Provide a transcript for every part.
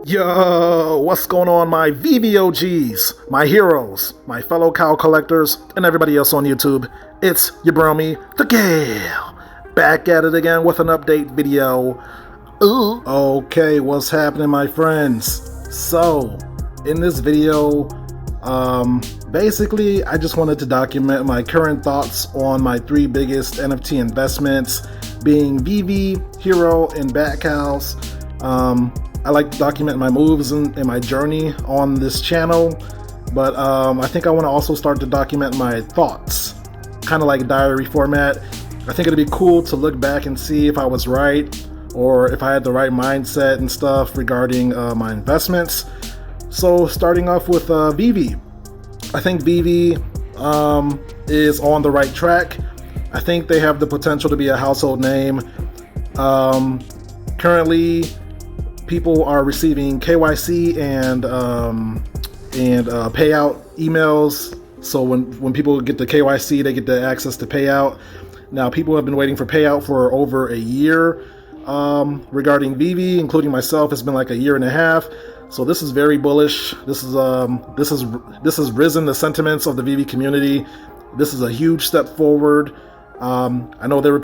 Yo, what's going on, my VVOGs, my heroes, my fellow cow collectors, and everybody else on YouTube? It's your bromie, the Gale, back at it again with an update video. Ooh. Okay, what's happening, my friends? So, in this video, basically, I just wanted to document my current thoughts on my three biggest NFT investments, being Veve, HRO, and Batcowls. I like to document my moves and my journey on this channel, but I think I want to also start to document my thoughts, kind of like diary format. I think it'd be cool to look back and see if I was right, or if I had the right mindset and stuff regarding my investments. So starting off with Veve. I think Veve is on the right track. I think they have the potential to be a household name. Currently, people are receiving KYC and payout emails. So when people get the KYC, they get the access to payout. Now, people have been waiting for payout for over a year. Regarding Veve, including myself, it's been like a year and a half. So this is very bullish. This has risen the sentiments of the Veve community. This is a huge step forward. I know there were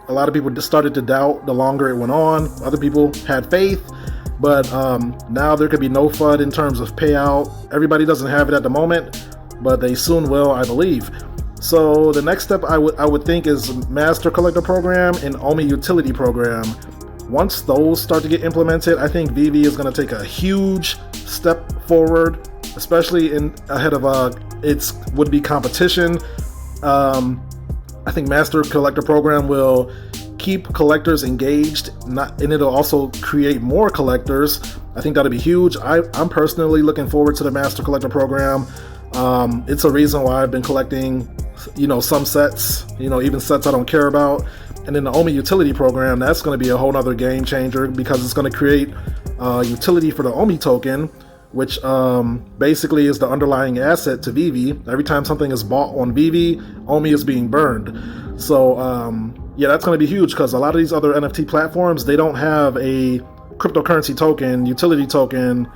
a lot of people just started to doubt the longer it went on. Other people had faith, but now there could be no FUD in terms of payout. Everybody doesn't have it at the moment, but they soon will, I believe. So the next step I would think is Master Collector Program and OMI Utility Program. Once those start to get implemented, I think Veve is going to take a huge step forward, especially ahead of its would-be competition. I think Master Collector Program will keep collectors engaged, and it'll also create more collectors. I think that'll be huge. I'm personally looking forward to the Master Collector Program. It's a reason why I've been collecting, some sets, even sets I don't care about. And then the OMI Utility Program, that's going to be a whole other game changer, because it's going to create utility for the OMI token, which basically is the underlying asset to Veve. Every time something is bought on Veve, OMI is being burned. So yeah, that's going to be huge, because a lot of these other NFT platforms, they don't have a cryptocurrency token, utility token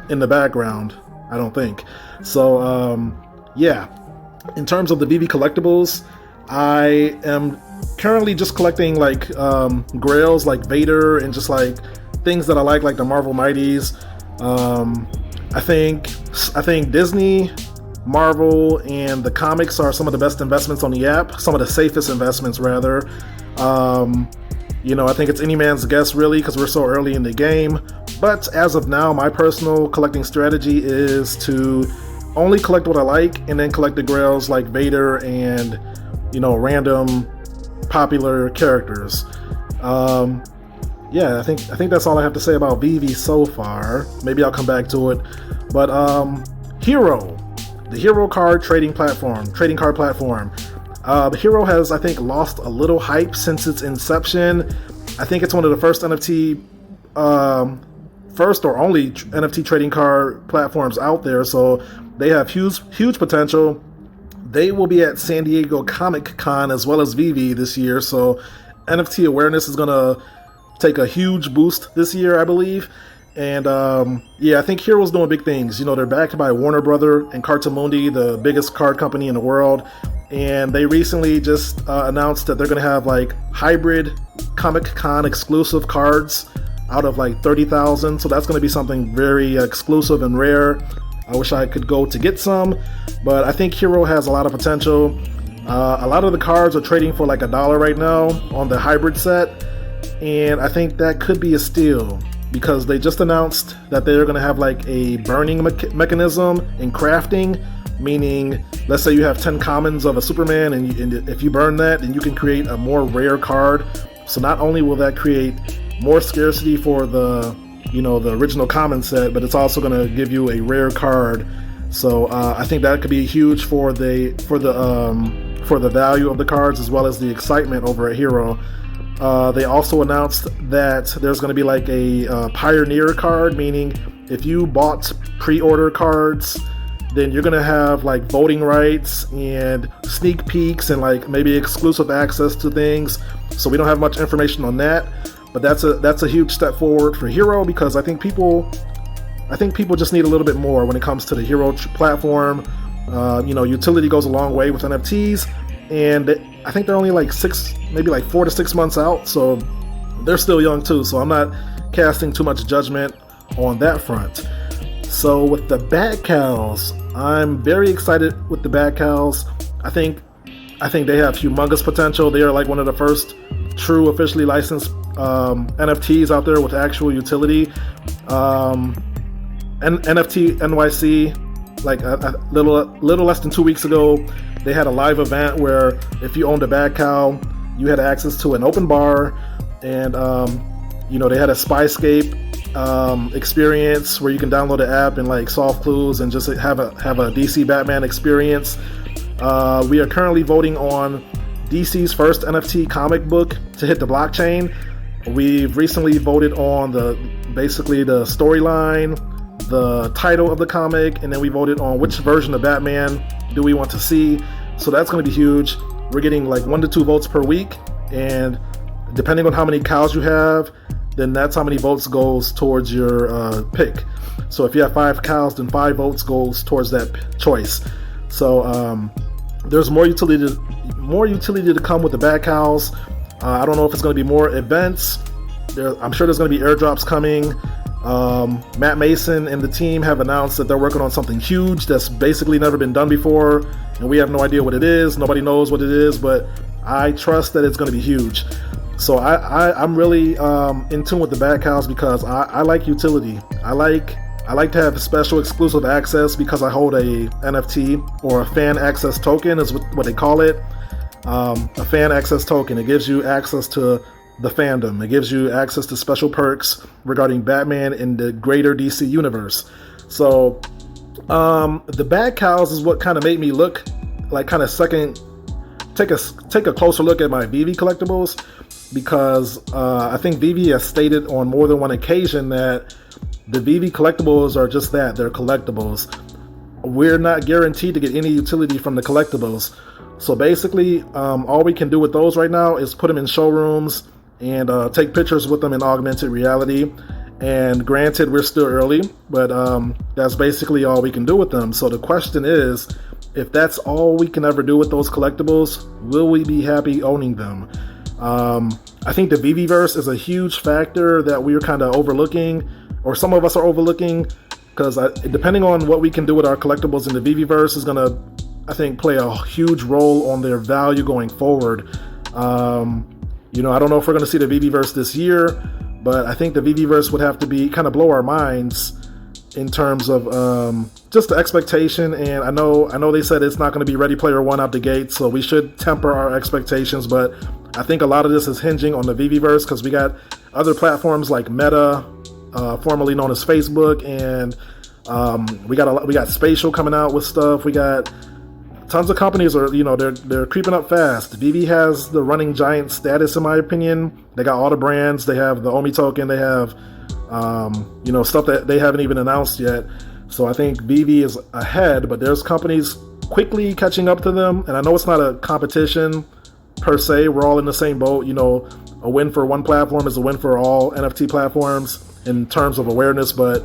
in the background, I don't think. So yeah, in terms of the Veve collectibles, I am currently just collecting like grails like Vader and just like things that I like the Marvel Mighties. I think Disney, Marvel, and the comics are some of the best investments on the app, some of the safest investments rather. I think it's any man's guess really, because we're so early in the game. But as of now, my personal collecting strategy is to only collect what I like, and then collect the grails like Vader and random popular characters. Yeah, I think that's all I have to say about Veve so far. Maybe I'll come back to it. But HRO, the HRO card trading card platform. HRO has, I think, lost a little hype since its inception. I think it's one of the first first or only NFT trading card platforms out there. So they have huge potential. They will be at San Diego Comic Con as well as Veve this year. So NFT awareness is gonna take a huge boost this year, I believe. And yeah, I think HRO's doing big things. They're backed by Warner Brother and Cartamundi, the biggest card company in the world. And they recently just announced that they're going to have like hybrid Comic-Con exclusive cards out of like 30,000. So that's going to be something very exclusive and rare. I wish I could go to get some, but I think HRO has a lot of potential. A lot of the cards are trading for like $1 right now on the hybrid set. And I think that could be a steal, because they just announced that they're going to have like a burning mechanism in crafting, meaning let's say you have 10 commons of a Superman, and if you burn that, then you can create a more rare card. So not only will that create more scarcity for the the original common set, but it's also going to give you a rare card. So I think that could be huge for the value of the cards, as well as the excitement over at HRO. They also announced that there's going to be like a Pioneer card, meaning if you bought pre-order cards, then you're going to have like voting rights and sneak peeks and like maybe exclusive access to things. So we don't have much information on that, but that's a huge step forward for HRO, because I think people just need a little bit more when it comes to the HRO platform. Utility goes a long way with NFTs, and I think they're only like 4 to 6 months out, so they're still young too. So I'm not casting too much judgment on that front. So with the Batcowls, I'm very excited with the Batcowls. I think they have humongous potential. They are like one of the first true officially licensed NFTs out there with actual utility. NFT NYC, like a little less than 2 weeks ago, they had a live event where if you owned a Batcowl, you had access to an open bar, and they had a Spyscape experience where you can download the app and like solve clues and just have a DC Batman experience. We are currently voting on DC's first NFT comic book to hit the blockchain. We've recently voted on the storyline, the title of the comic, and then we voted on which version of Batman do we want to see. So that's going to be huge. We're getting like 1 to 2 votes per week, and depending on how many cows you have, then that's how many votes goes towards your pick. So if you have 5 cows, then 5 votes goes towards that choice. So there's more utility to come with the Batcowls. I don't know if it's going to be more events. I'm sure there's going to be airdrops coming. Matt Mason and the team have announced that they're working on something huge that's basically never been done before, and we have no idea what it is. Nobody knows what it is, but I trust that it's going to be huge. So I'm really in tune with the Batcowls because I like utility. I like to have special exclusive access because I hold a NFT, or a fan access token is what they call it. A fan access token. It gives you access to the fandom. It gives you access to special perks regarding Batman in the greater DC universe. So the Batcowls is what kind of made me look like take a closer look at my Veve collectibles, because I think Veve has stated on more than one occasion that the Veve collectibles are just that, they're collectibles. We're not guaranteed to get any utility from the collectibles. So basically, all we can do with those right now is put them in showrooms and take pictures with them in augmented reality. And granted, we're still early, but that's basically all we can do with them. So the question is, if that's all we can ever do with those collectibles, will we be happy owning them? I think the Veveverse is a huge factor that we're kind of overlooking, or some of us are overlooking, because depending on what we can do with our collectibles in the Veveverse is going to, I think, play a huge role on their value going forward. I don't know if we're going to see the Veveverse this year, but I think the Veveverse would have to be kind of blow our minds in terms of just the expectation. And I know they said it's not going to be Ready Player One out the gate, so we should temper our expectations. But I think a lot of this is hinging on the Veveverse, because we got other platforms like Meta, formerly known as Facebook, and we got Spatial coming out with stuff. We got tons of companies they're creeping up fast. Veve has the running giant status, in my opinion. They got all the brands. They have the Omi token. They have stuff that they haven't even announced yet. So I think Veve is ahead, but there's companies quickly catching up to them. And I know it's not a competition per se. We're all in the same boat. A win for one platform is a win for all NFT platforms in terms of awareness. But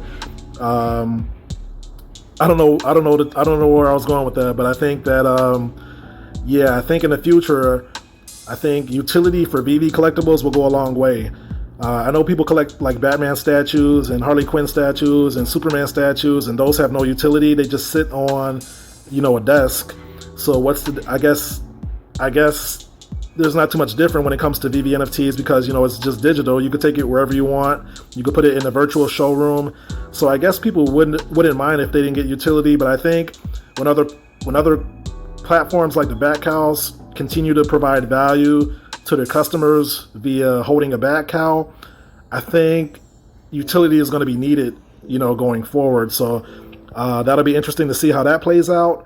I don't know where I was going with that, but I think that I think in the future, I think utility for Veve collectibles will go a long way. I know people collect like Batman statues and Harley Quinn statues and Superman statues, and those have no utility. They just sit on, a desk. So I guess there's not too much different when it comes to Veve NFTs, because it's just digital. You could take it wherever you want. You could put it in a virtual showroom. So I guess people wouldn't mind if they didn't get utility. But I think when other platforms like the Batcowls continue to provide value to their customers via holding a Batcowl, I think utility is going to be needed, going forward. So that'll be interesting to see how that plays out.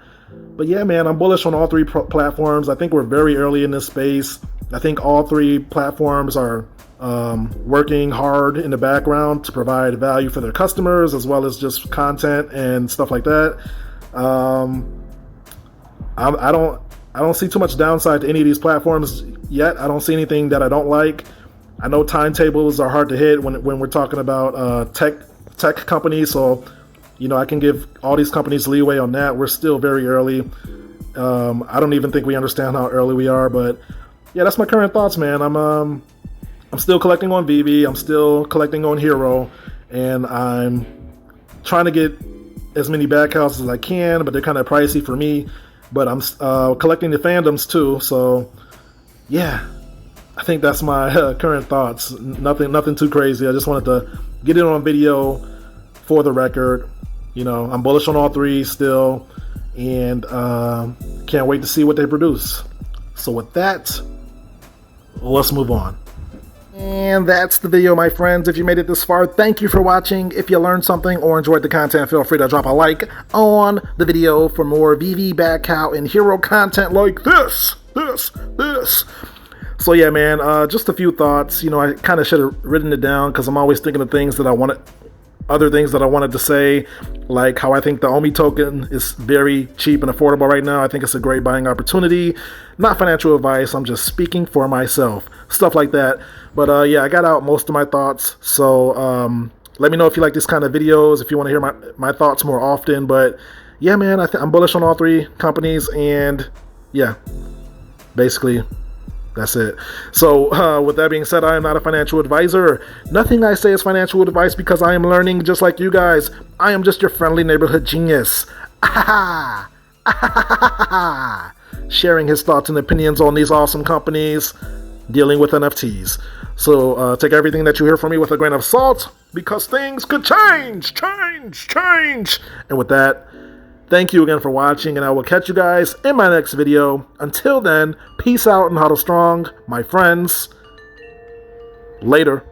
But yeah, man, I'm bullish on all 3 platforms. I think we're very early in this space. I think all 3 platforms are working hard in the background to provide value for their customers, as well as just content and stuff like that. I don't see too much downside to any of these platforms yet. I don't see anything that I don't like. I know timetables are hard to hit when we're talking about tech companies, so I can give all these companies leeway on that. We're still very early. I don't even think we understand how early we are, but yeah, that's my current thoughts, man. I'm still collecting on Veve. I'm still collecting on HRO, and I'm trying to get as many Batcowls as I can, but they're kind of pricey for me. But I'm collecting the fandoms too, so yeah, I think that's my current thoughts. Nothing too crazy. I just wanted to get it on video for the record. I'm bullish on all three still, and can't wait to see what they produce. So with that, let's move on. And that's the video, my friends. If you made it this far, thank you for watching. If you learned something or enjoyed the content, feel free to drop a like on the video for more Veve, Batcowl, and HRO content like this. So yeah, man, just a few thoughts. I kind of should have written it down because I'm always thinking of other things that I wanted to say, like how I think the OMI token is very cheap and affordable right now. I think it's a great buying opportunity. Not financial advice, I'm just speaking for myself. Stuff like that. But yeah, I got out most of my thoughts. So let me know if you like this kind of videos, if you want to hear my thoughts more often. But yeah, man, I'm bullish on all three companies. And yeah, basically, that's it. So with that being said, I am not a financial advisor. Nothing I say is financial advice because I am learning just like you guys. I am just your friendly neighborhood genius. Sharing his thoughts and opinions on these awesome companies dealing with NFTs. So take everything that you hear from me with a grain of salt because things could change. And with that, thank you again for watching, and I will catch you guys in my next video. Until then, peace out and hodl strong, my friends. Later.